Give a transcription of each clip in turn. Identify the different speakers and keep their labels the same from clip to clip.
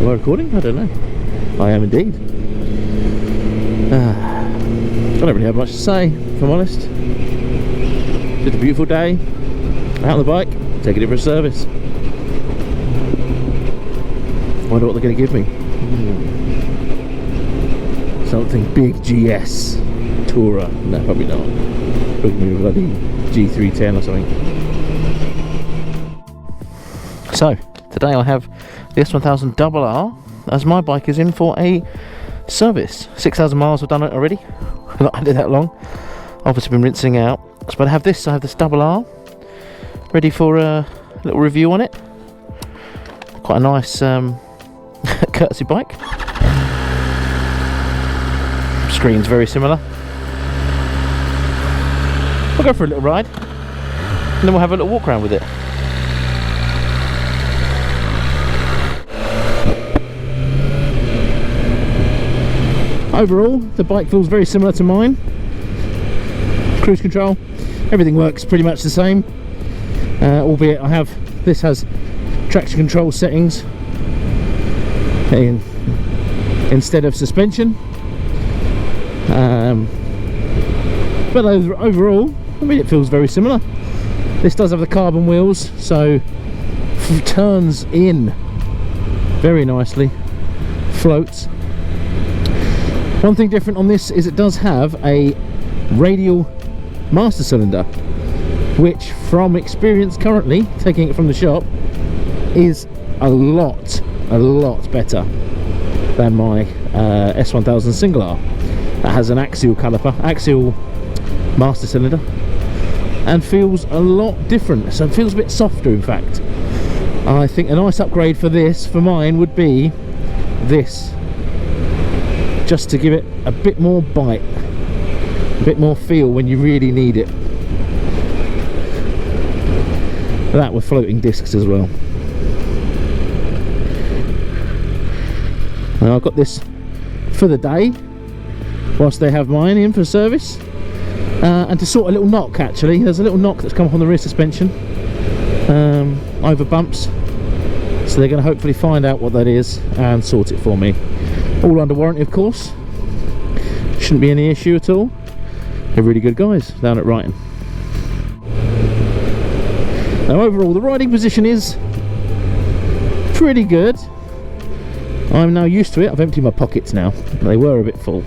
Speaker 1: Am I recording? I don't know. I am indeed. I don't really have much to say, if I'm honest. Just a beautiful day, out on the bike, taking it for a service. Wonder what they're going to give me. Something big GS Tourer. No, probably not. Probably give me a bloody G310 or something. So, today I have the S1000RR as my bike is in for a service. 6,000 miles I've done it already. Not had it that long. Obviously been rinsing out. But I have this RR ready for a little review on it. Quite a nice courtesy bike. Screen's very similar. We'll go for a little ride and then we'll have a little walk around with it. Overall, the bike feels very similar to mine. Cruise control, everything works pretty much the same, albeit this has traction control settings instead of suspension, but overall I mean it feels very similar. This does have the carbon wheels, so turns in very nicely, floats. One thing different on this is it does have a radial master cylinder, which from experience currently taking it from the shop is a lot better than my S1000 single R that has an axial caliper, axial master cylinder, and feels a lot different. So it feels a bit softer. In fact, I think a nice upgrade for this, for mine, would be this, just to give it a bit more bite, a bit more feel when you really need it. That with floating discs as well. Now I've got this for the day whilst they have mine in for service, and to sort a little knock. Actually, there's a little knock that's come up on the rear suspension over bumps, so they're going to hopefully find out what that is and sort it for me. All under warranty, of course. Shouldn't be any issue at all. They're really good guys down at Reiten. Now overall the riding position is pretty good. I'm now used to it. I've emptied my pockets now. They were a bit full.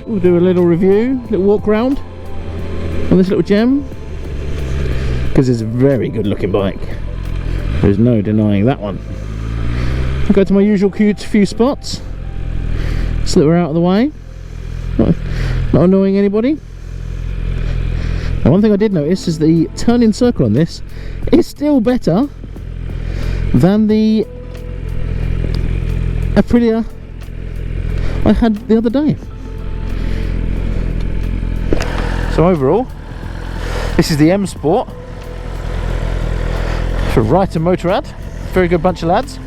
Speaker 1: We'll do a little review, little walk around on this little gem, because it's a very good looking bike. There's no denying that one. I'll go to my usual few spots so that we're out of the way, not annoying anybody. Now, one thing I did notice is the turn-in circle on this is still better than the Aprilia I had the other day. So overall, this is the M Sport for Reiten Motorrad. Very good bunch of lads.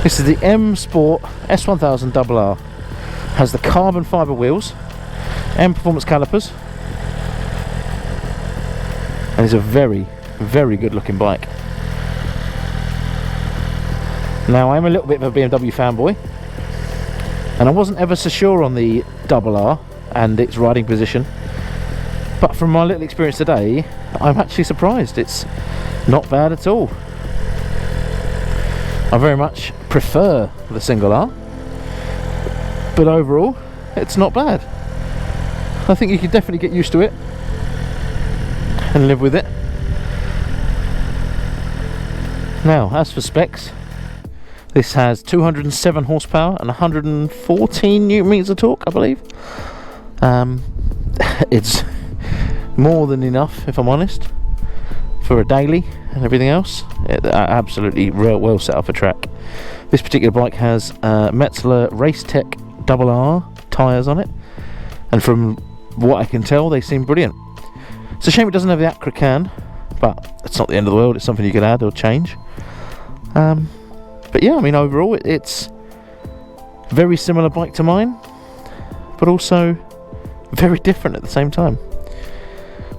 Speaker 1: This is the M Sport S1000RR. Has the carbon fibre wheels, M performance calipers, and is a very good looking bike. Now I'm a little bit of a BMW fanboy, and I wasn't ever so sure on the RR and its riding position, but from my little experience today I'm actually surprised. It's not bad at all. I very much prefer the single R, but overall it's not bad. I think you could definitely get used to it and live with it. Now as for specs, this has 207 horsepower and 114 newton meters of torque, I believe. It's more than enough, if I'm honest, for a daily and everything else. Absolutely well set up for track. This particular bike has Metzeler Race Tech RR tyres on it, and from what I can tell they seem brilliant. It's a shame it doesn't have the Acra can, but it's not the end of the world. It's something you could add or change. But yeah, I mean overall it's a very similar bike to mine, but also very different at the same time.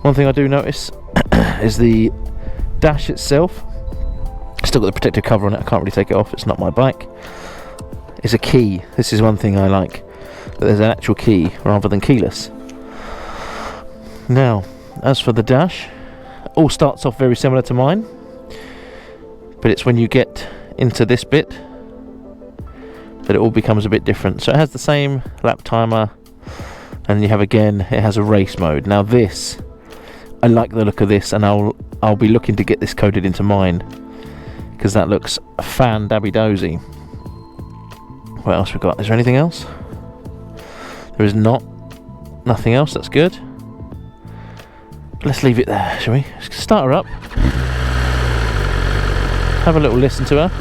Speaker 1: One thing I do notice is the dash itself still got the protective cover on it. I can't really take it off, it's not my bike. It's a key. This is one thing I like, that there's an actual key rather than keyless. Now, as for the dash, all starts off very similar to mine, but it's when you get into this bit that it all becomes a bit different. So it has the same lap timer, and you have, again, it has a race mode. Now this, I like the look of this, and I'll be looking to get this coded into mine, because that looks fan-dabby-dozy. What else we got? Is there anything else? There is not. Nothing else. That's good. Let's leave it there, shall we? Let's start her up. Have a little listen to her.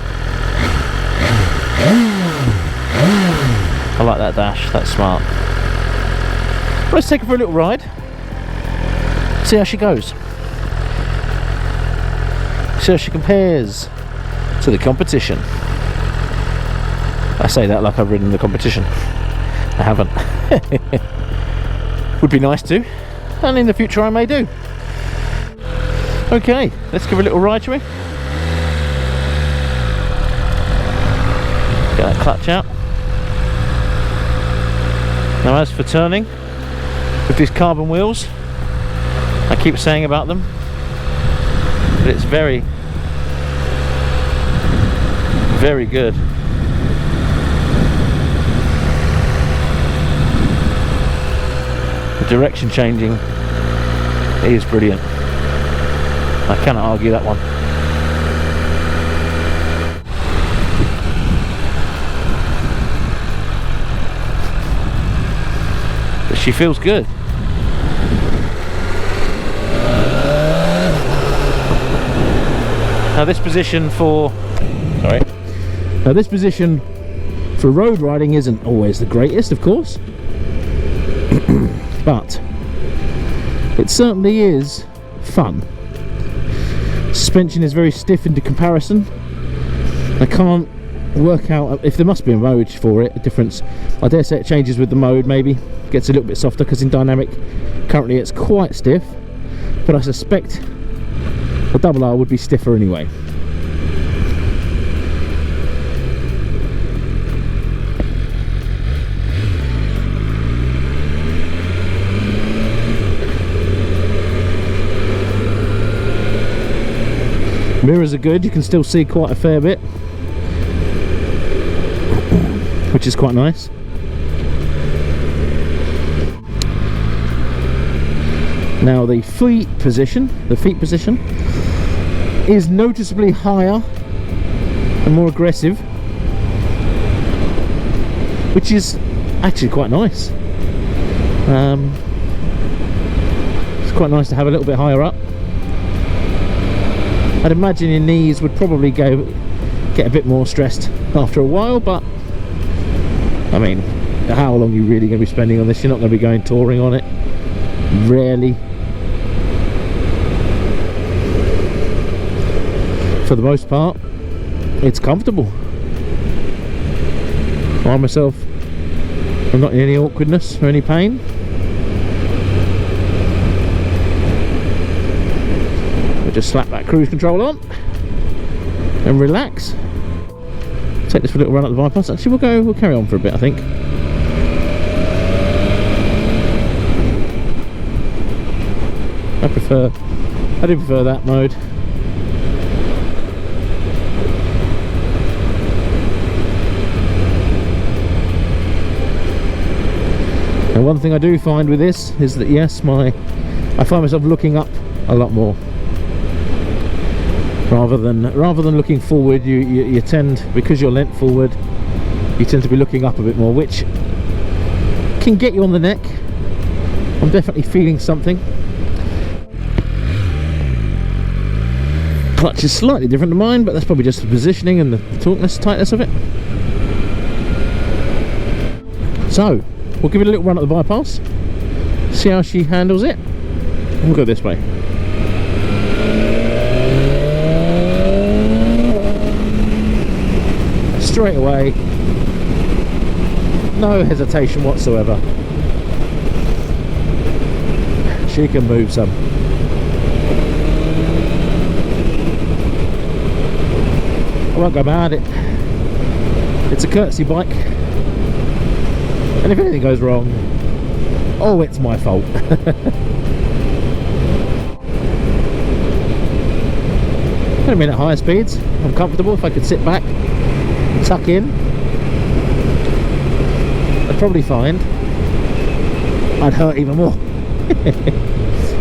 Speaker 1: I like that dash. That's smart. Let's take her for a little ride. See how she goes. See how she compares to the competition. I say that like I've ridden the competition. I haven't. Would be nice to, and in the future I may do. Okay, let's give her a little ride, shall we? Get that clutch out. Now as for turning, with these carbon wheels, I keep saying about them, but it's very, very good. The direction changing is brilliant. I cannot argue that one. But she feels good. Now this position for road riding isn't always the greatest, of course, but it certainly is fun. Suspension is very stiff into comparison. I can't work out if there must be a mode for it, a difference. I dare say it changes with the mode, maybe gets a little bit softer, because in dynamic currently it's quite stiff, but I suspect the double R would be stiffer anyway. Mirrors are good, you can still see quite a fair bit, which is quite nice. Now the feet position is noticeably higher and more aggressive, which is actually quite nice. It's quite nice to have a little bit higher up. I'd imagine your knees would probably get a bit more stressed after a while, but I mean, how long are you really going to be spending on this? You're not going to be going touring on it, rarely. For the most part, it's comfortable. I myself, I'm not in any awkwardness or any pain. We'll just slap that cruise control on and relax. Take this for a little run up the bypass. Actually, we'll carry on for a bit, I think. I do prefer that mode. And one thing I do find with this is that, yes, I find myself looking up a lot more. Rather than looking forward, you tend, because you're leant forward, you tend to be looking up a bit more, which can get you on the neck. I'm definitely feeling something. Clutch is slightly different to mine, but that's probably just the positioning and the tightness of it. So we'll give it a little run at the bypass, see how she handles it. We'll go this way. Straight away, no hesitation whatsoever. She can move some. won't go mad. It's a courtesy bike, and if anything goes wrong, oh, it's my fault. I mean, at higher speeds, I'm comfortable. If I could sit back and tuck in, I'd probably find I'd hurt even more.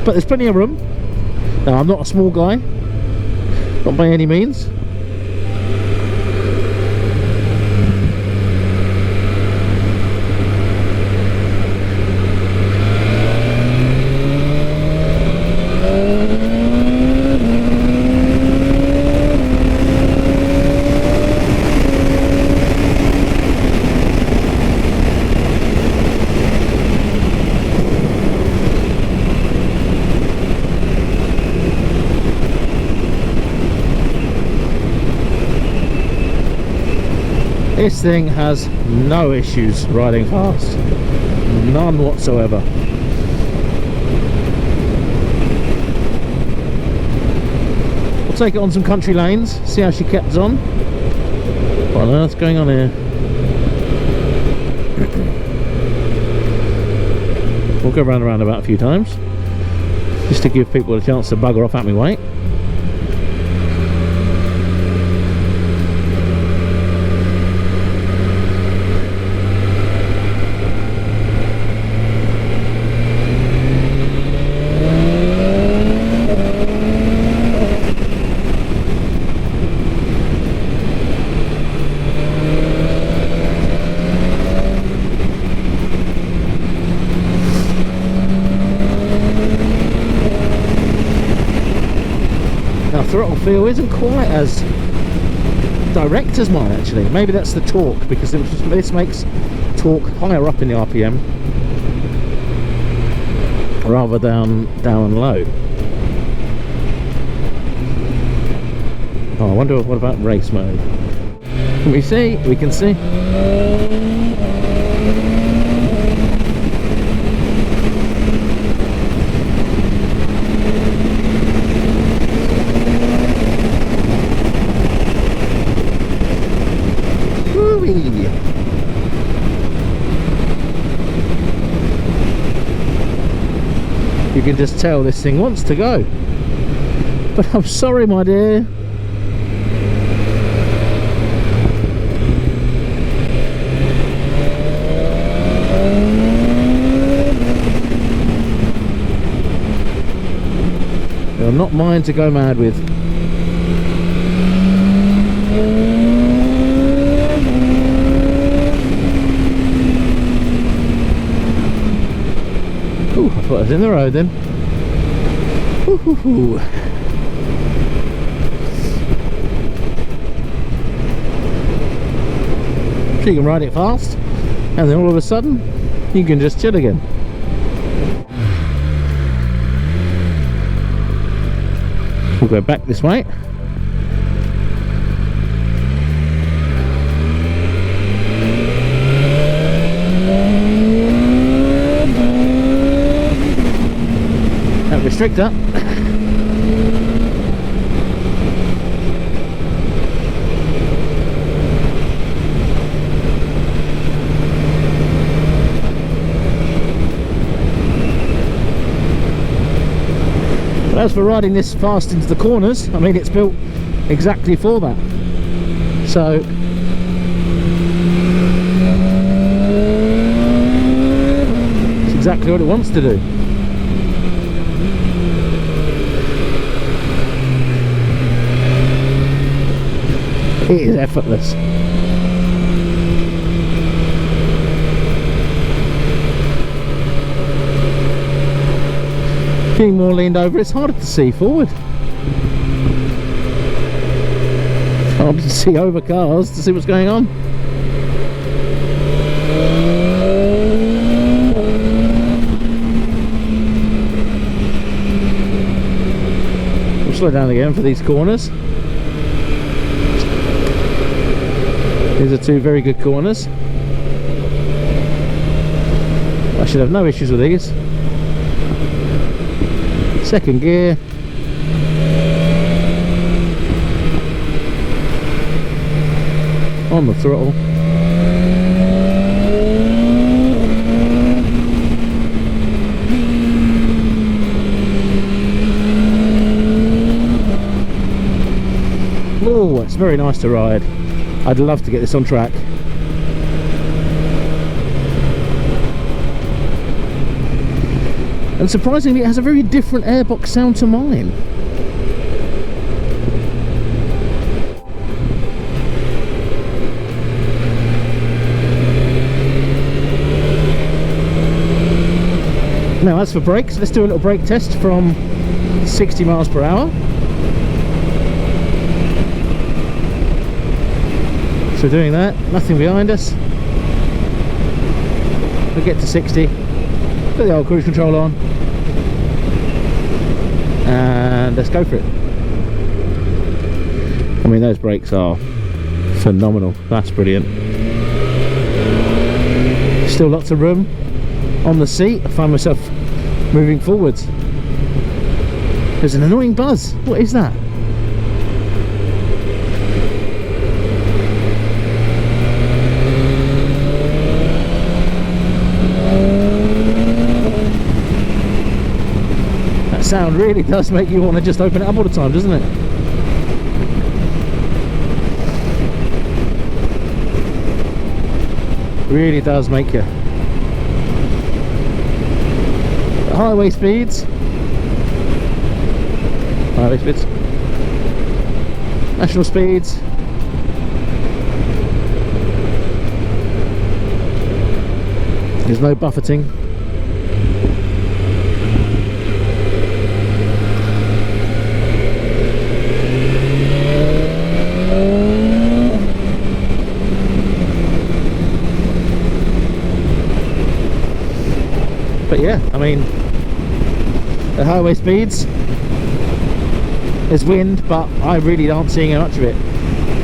Speaker 1: But there's plenty of room. Now, I'm not a small guy, not by any means. This thing has no issues riding fast, none whatsoever. We'll take it on some country lanes, see how she kept on. What on earth's going on here? We'll go round and round about a few times, just to give people a chance to bugger off at me way. Throttle feel isn't quite as direct as mine, actually. Maybe that's the torque, because this makes torque higher up in the RPM rather down low. Oh, I wonder what about race mode. Can we see? We can see. You can just tell this thing wants to go, but I'm sorry, my dear. You're not mine to go mad with. Ooh, I thought I was in the road then. Ooh. So you can ride it fast, and then all of a sudden you can just chill again. We'll go back this way. That restrictor. As for riding this fast into the corners, I mean, it's built exactly for that. So it's exactly what it wants to do. It is effortless. Being more leaned over, it's harder to see forward. Harder to see over cars to see what's going on. We'll slow down again for these corners. These are two very good corners. I should have no issues with these. Second gear. on the throttle. Oh, it's very nice to ride. I'd love to get this on track. And surprisingly, it has a very different airbox sound to mine. Now as for brakes, let's do a little brake test from 60 miles per hour. So doing that, nothing behind us. We'll get to 60, put the old cruise control on, and let's go for it. I mean, those brakes are phenomenal. That's brilliant. Still lots of room on the seat. I find myself moving forwards. There's an annoying buzz. What is that? That sound really does make you want to just open it up all the time, doesn't it? Really does make you. Highway speeds, national speeds, there's no buffeting. But yeah, I mean, the highway speeds, there's wind, but I really aren't seeing much of it.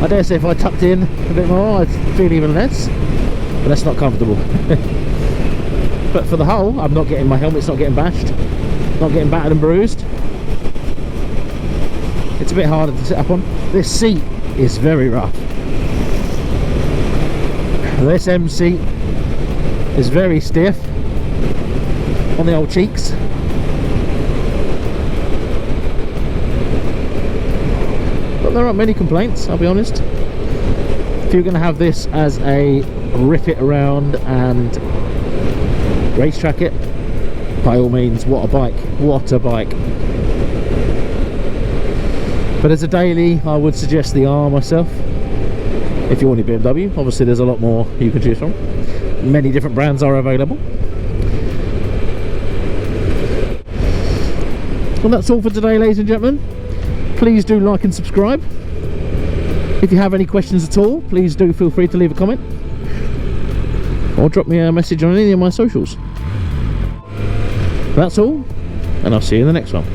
Speaker 1: I dare say if I tucked in a bit more, I'd feel even less, but that's not comfortable. But for the whole, I'm not getting, my helmet's not getting bashed, not getting battered and bruised. It's a bit harder to sit up on. This seat is very rough. This M seat is very stiff on the old cheeks. But there aren't many complaints, I'll be honest. If you're going to have this as a rip it around and racetrack it, by all means, what a bike, what a bike. But as a daily, I would suggest the R myself. If you want a BMW, obviously there's a lot more you can choose from. Many different brands are available. Well, that's all for today, ladies and gentlemen. Please do like and subscribe. If you have any questions at all, please do feel free to leave a comment or drop me a message on any of my socials. That's all, and I'll see you in the next one.